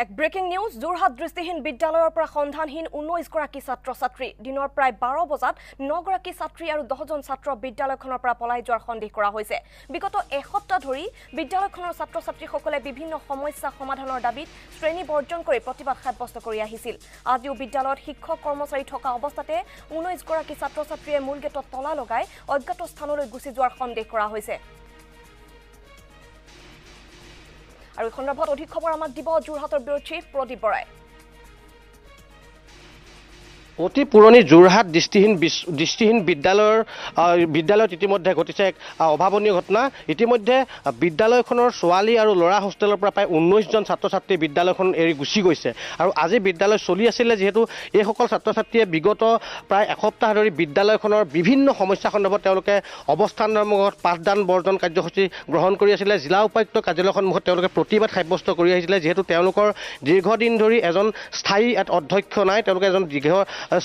এক breaking news Jorhat দৃষ্টিহীন বিদ্যালয়ৰ পৰা সন্ধানহীন 19 গৰাকী ছাত্ৰ-ছাত্ৰী দিনৰ প্ৰায় 12 বজাত 9 গৰাকী ছাত্ৰী আৰু 10 জন ছাত্ৰ বিদ্যালয়খনৰ পৰা পলাই যোৱাৰ সন্দেহ কৰা হৈছে বিগত এসপ্তাহ ধৰি বিদ্যালয়খনৰ ছাত্ৰ-ছাত্ৰীসকলে বিভিন্ন সমস্যা সমাধানৰ দাবীত শ্ৰেণী বৰ্জন কৰি প্ৰতিবাদ সাব্যস্ত কৰি আহিছিল আজিও বিদ্যালয়ত শিক্ষক কৰ্মচাৰী থকা অৱস্থাতে 19 গৰাকী ছাত্ৰ-ছাত্ৰীয়ে মূল গেটত তলা লগাই অজ্ঞাত স্থানলৈ গুচি যোৱাৰ সন্দেহ কৰা হৈছে আৰু এই সন্দৰ্ভত অধিক খবৰ আমাক দিব যোৰহাটৰ ব্যুৰ চিফ প্ৰদীপ বৰাই অতি পুৰণি যোৰহাট দৃষ্টিহীন বিদ্যালয়ত ইতিমধ্যে ঘটিছে এক অভাৱনীয় ঘটনা ইতিমধ্যে বিদ্যালয়খনৰ ছোৱালী আৰু ল'ৰা হোষ্টেলৰ পৰা প্ৰায় 19 জন ছাত্ৰ-ছাত্ৰী বিদ্যালয়খন এৰি গুচি গৈছে আৰু আজি বিদ্যালয় চলি আছিলে যেহেতু এইসকল ছাত্ৰ-ছাত্ৰীয়ে বিগত প্ৰায় এসপ্তাহ ধৰি বিদ্যালয়খনৰ বিভিন্ন সমস্যা সন্দৰ্ভত তেওঁলোকে অৱস্থান ধৰ্মঘট পাঠদান বৰ্জন কাৰ্যসূচী গ্ৰহণ কৰি আছিলে জিলা উপায়ুক্ত কাৰ্যালয়ৰ সন্মুখত তেওঁলোকে প্ৰতিবাদ সাব্যস্ত কৰি আহিছিলে যেহেতু তেওঁলোকৰ দীৰ্ঘদিন ধৰি এজন স্থায়ী অধ্যক্ষ নাই তেওঁলোকে এজন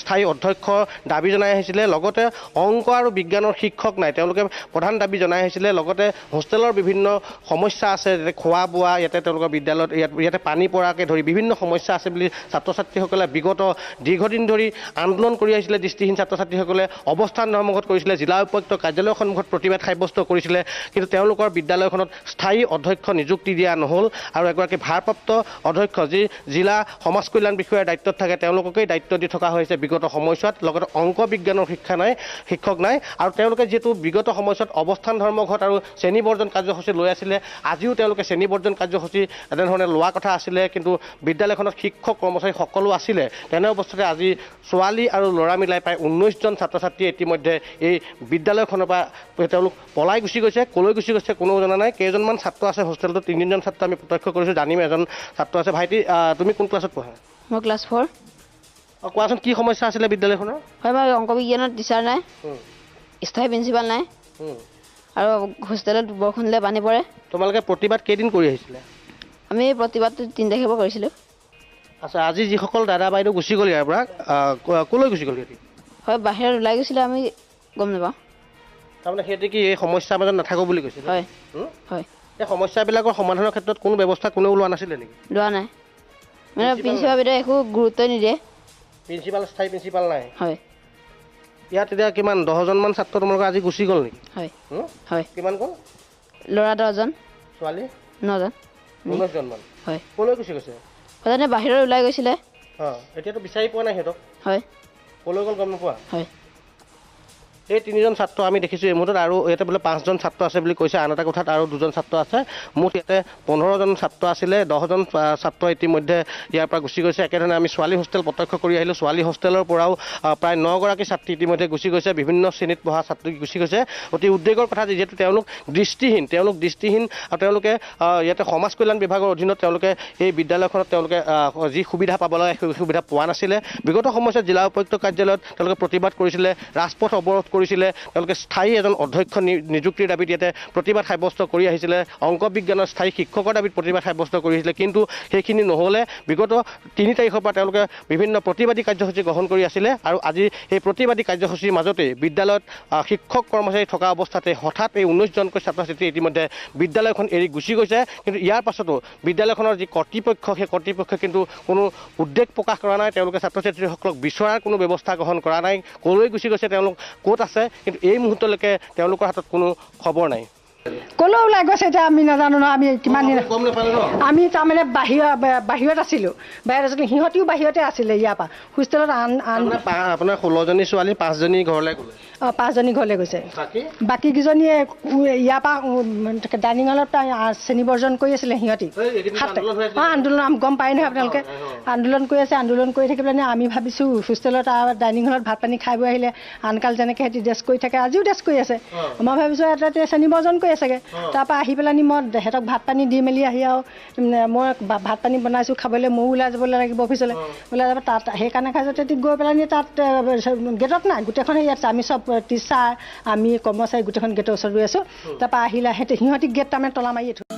স্থায়ী অধ্যক্ষ দাবী জনাই আহিছিলে লগতে অংক আৰু বিজ্ঞানৰ শিক্ষক নাই তেওঁলোকে প্ৰধান দাবী জনাই আহিছিলে লগতে হোষ্টেলৰ বিভিন্ন সমস্যা আছে যেনে খোৱা বোৱা ইয়াতে তেওঁলোকৰ বিদ্যালয়ত ইয়াতে পানী পৰাকে ধৰি বিভিন্ন সমস্যা আছে বুলি ছাত্ৰ-ছাত্ৰীসকলে বিগত দীৰ্ঘদিন ধৰি আন্দোলন কৰি আহিছিলে দৃষ্টিহীন ছাত্ৰ-ছাত্ৰীসকলে অৱস্থান ধৰ্মঘট কৰিছিলে জিলা উপায়ুক্ত কাৰ্যালয়ৰ সন্মুখত প্ৰতিবাদ সাব্যস্ত কৰিছিলে কিন্তু তেওঁলোকৰ বিদ্যালয়খনত স্থায়ী অধ্যক্ষ নিযুক্তি দিয়া নহ'ল আৰু এগৰাকী ভাৰপ্ৰাপ্ত অধ্যক্ষ যি জিলা সমাজ কল্যাণ বিষয়াৰ দায়িত্বত থাকে তেওঁলোককেই দায়িত্ব দি থকা হৈছে বিগত সময়ছোৱাত লগতে অংক বিজ্ঞানৰ শিক্ষক নাই আৰু তেওঁলোকে যেহেতু বিগত সময়ছোৱাত অৱস্থান ধৰ্মঘট আৰু শ্ৰেণী বৰ্জন কাৰ্যসূচী লৈ আছিলে আজিও তেওঁলোকে শ্ৰেণী বৰ্জন কাৰ্যসূচী এনেধৰণে লোৱা কথা আছিলে কিন্তু বিদ্যালয়খনত শিক্ষক কৰ্মচাৰী সকলো আছিলে তেনে অৱস্থাতে আজি ছোৱালী আৰু ল'ৰা মিলাই প্ৰায় 19 জন ছাত্ৰ-ছাত্ৰীয়ে ইতিমধ্যে এই বিদ্যালয়খনৰ পৰা তেওঁলোক পলাই গুচি গৈছে কলৈ গুচি গৈছে কোনো জনা নাই কেইজনমান ছাত্ৰ আছে হোষ্টেলটোত 3জন ছাত্ৰ আমি প্ৰত্যক্ষ কৰিছোঁ জানিম এজন ছাত্ৰ আছে ভাইটি তুমি কোন ক্লাছত পঢ়া মই ক্লাছ 4 কোৱাচোন কি সমস্যা আছিলে বিদ্যালয়খনৰ হয় মই অংক বিজ্ঞানৰ টিচাৰ নাই স্থায়ী প্ৰিন্সিপাল নাই আৰু হোষ্টেলত বৰষুণ দিলে পানী পৰে তোমালোকে প্ৰতিবাদ কেইদিন কৰি আহিছিলে আমি প্ৰতিবাদটো 3 তাৰিখৰ পৰা কৰিছিলোঁ আচ্ছা আজি যিসকল দাদা বাইদেউ গুচি গ'ল ইয়াৰ পৰা ক'লৈ গুচি গ'ল সিহঁতি হয় বাহিৰত ওলাই গৈছিলে আমি গম নাপাওঁ তাৰমানে সিহঁতে কি এই সমস্যাৰ মাজত নাথাকো বুলি কৈছিল হয় হয় এই সমস্যাবিলাকৰ সমাধানৰ ক্ষেত্ৰত কোনো ব্যৱস্থা কোনেও লোৱা নাছিলে নেকি লোৱা নাই মানে প্ৰিন্সিপাল বাইদেৱে একো গুৰুত্ব নিদিয়ে স্থায়ী প্ৰিন্সিপাল নাই হয় ইয়াত এতিয়া কিমান 10জনমান ছাত্ৰ তোমালোকৰ আজি গুচি গ'ল নেকি হয় হয় কিমান গ'ল ল'ৰা 10জন ছোৱালী 9জন 19জনমান হয় ক'লৈ গুচি গৈছে সদায় বাহিৰত ওলাই গৈছিলে এতিয়াতো বিচাৰি পোৱা নাই সিহঁতক হয় ক'লৈ গ'ল গম নোপোৱা হয় এই 3জন ছাত্ৰ আমি দেখিছোঁ এই মুহূৰ্তত আৰু ইয়াতে বোলে 5জন ছাত্ৰ আছে বুলি কৈছে আন এটা কোঠাত আৰু 2জন ছাত্ৰ আছে মুঠ ইয়াতে 15জন ছাত্ৰ আছিলে 10জন ছাত্ৰ ইতিমধ্যে ইয়াৰ পৰা গুচি গৈছে একেধৰণে আমি ছোৱালী হোষ্টেল প্ৰত্যক্ষ কৰি আহিলোঁ ছোৱালী হোষ্টেলৰ পৰাও প্ৰায় 9 গৰাকী ছাত্ৰী ইতিমধ্যে গুচি গৈছে বিভিন্ন শ্ৰেণীত পঢ়া ছাত্ৰী গুচি গৈছে অতি উদ্বেগৰ কথা যিহেতু তেওঁলোক দৃষ্টিহীন আৰু তেওঁলোকে ইয়াতে সমাজ কল্যাণ বিভাগৰ অধীনত তেওঁলোকে এই বিদ্যালয়খনত তেওঁলোকে যি সুবিধা পাব লাগে সেই সুবিধা পোৱা নাছিলে বিগত সময়ছোৱাত জিলা উপায়ুক্ত কাৰ্যালয়ত তেওঁলোকে প্ৰতিবাদ কৰিছিলে ৰাজপথ অৱৰোধ কৰিছিলে তেওঁলোকে স্থায়ী এজন অধ্যক্ষ নিযুক্তিৰ দাবীত ইয়াতে প্ৰতিবাদ সাব্যস্ত কৰি আহিছিলে অংক বিজ্ঞানৰ স্থায়ী শিক্ষকৰ দাবীত প্ৰতিবাদ সাব্যস্ত কৰি আহিছিলে কিন্তু সেইখিনি নহ'লে বিগত 3 তাৰিখৰ পৰা তেওঁলোকে বিভিন্ন প্ৰতিবাদী কাৰ্যসূচী গ্ৰহণ কৰি আছিলে আৰু আজি এই প্ৰতিবাদী কাৰ্যসূচীৰ মাজতে বিদ্যালয়ত শিক্ষক কৰ্মচাৰী থকা অৱস্থাতে হঠাৎ এই 19জনকৈ ছাত্ৰ-ছাত্ৰী ইতিমধ্যে বিদ্যালয়খন এৰি গুচি গৈছে কিন্তু ইয়াৰ পাছতো বিদ্যালয়খনৰ যি কৰ্তৃপক্ষ সেই কৰ্তৃপক্ষই কিন্তু কোনো উদ্বেগ প্ৰকাশ কৰা নাই তেওঁলোকে ছাত্ৰ-ছাত্ৰীসকলক বিচৰাৰ কোনো ব্যৱস্থা গ্ৰহণ কৰা নাই ক'লৈ গুচি গৈছে তেওঁলোক ক'ত আছে কিন্তু এই মুহূৰ্তলৈকে তেওঁলোকৰ হাতত কোনো খবৰ নাই ক'লৈ ওলাই গৈছে এতিয়া আমি নাজানো ন আমি কিমান আমি তাৰমানে বাহিৰত আছিলোঁ বাহিৰত সিহঁতিও বাহিৰতে আছিলে ইয়াৰ পৰা হোষ্টেলত আপোনাৰ 16জনী ছোৱালী 5জনী ঘৰলৈ গ'লে 5জনী ঘৰলৈ গৈছে বাকীকেইজনীয়ে ইয়াৰ পৰা ডাইনিং হলত শ্ৰেণী বৰ্জন কৰি আছিলে সিহঁতি আন্দোলন গম পায় নহয় আপোনালোকে আন্দোলন কৰি আছে আন্দোলন কৰি থাকি পেলাই আমি ভাবিছোঁ হোষ্টেলত ডাইনিং হলত ভাত পানী খাই বৈ আহিলে আনকাল যেনেকৈ সিহঁতি ড্ৰেছ কৰি থাকে আজিও ড্ৰেছ কৰি আছে মই ভাবিছোঁ এটা শ্ৰেণী বৰ্জন কৰি আছেগৈ তাৰপৰা আহি পেলাই মই সিহঁতক ভাত পানী দি মেলি আহি আৰু মই ভাত পানী বনাইছোঁ খাবলৈ ময়ো ওলাই যাবলৈ লাগিব অফিচলৈ ওলাই যাব তাত সেইকাৰণে খাইছোঁ তেতিয়া গৈ পেলাই তাত গেটত নাই গোটেইখনে ইয়াত আমি চব টিচাৰ আমি কৰ্মচাৰী গোটেইখন গেটৰ ওচৰত ৰৈ আছোঁ তাৰপৰা আহিলে সিহঁতি গেট তাৰমানে তলা মাৰি থৈ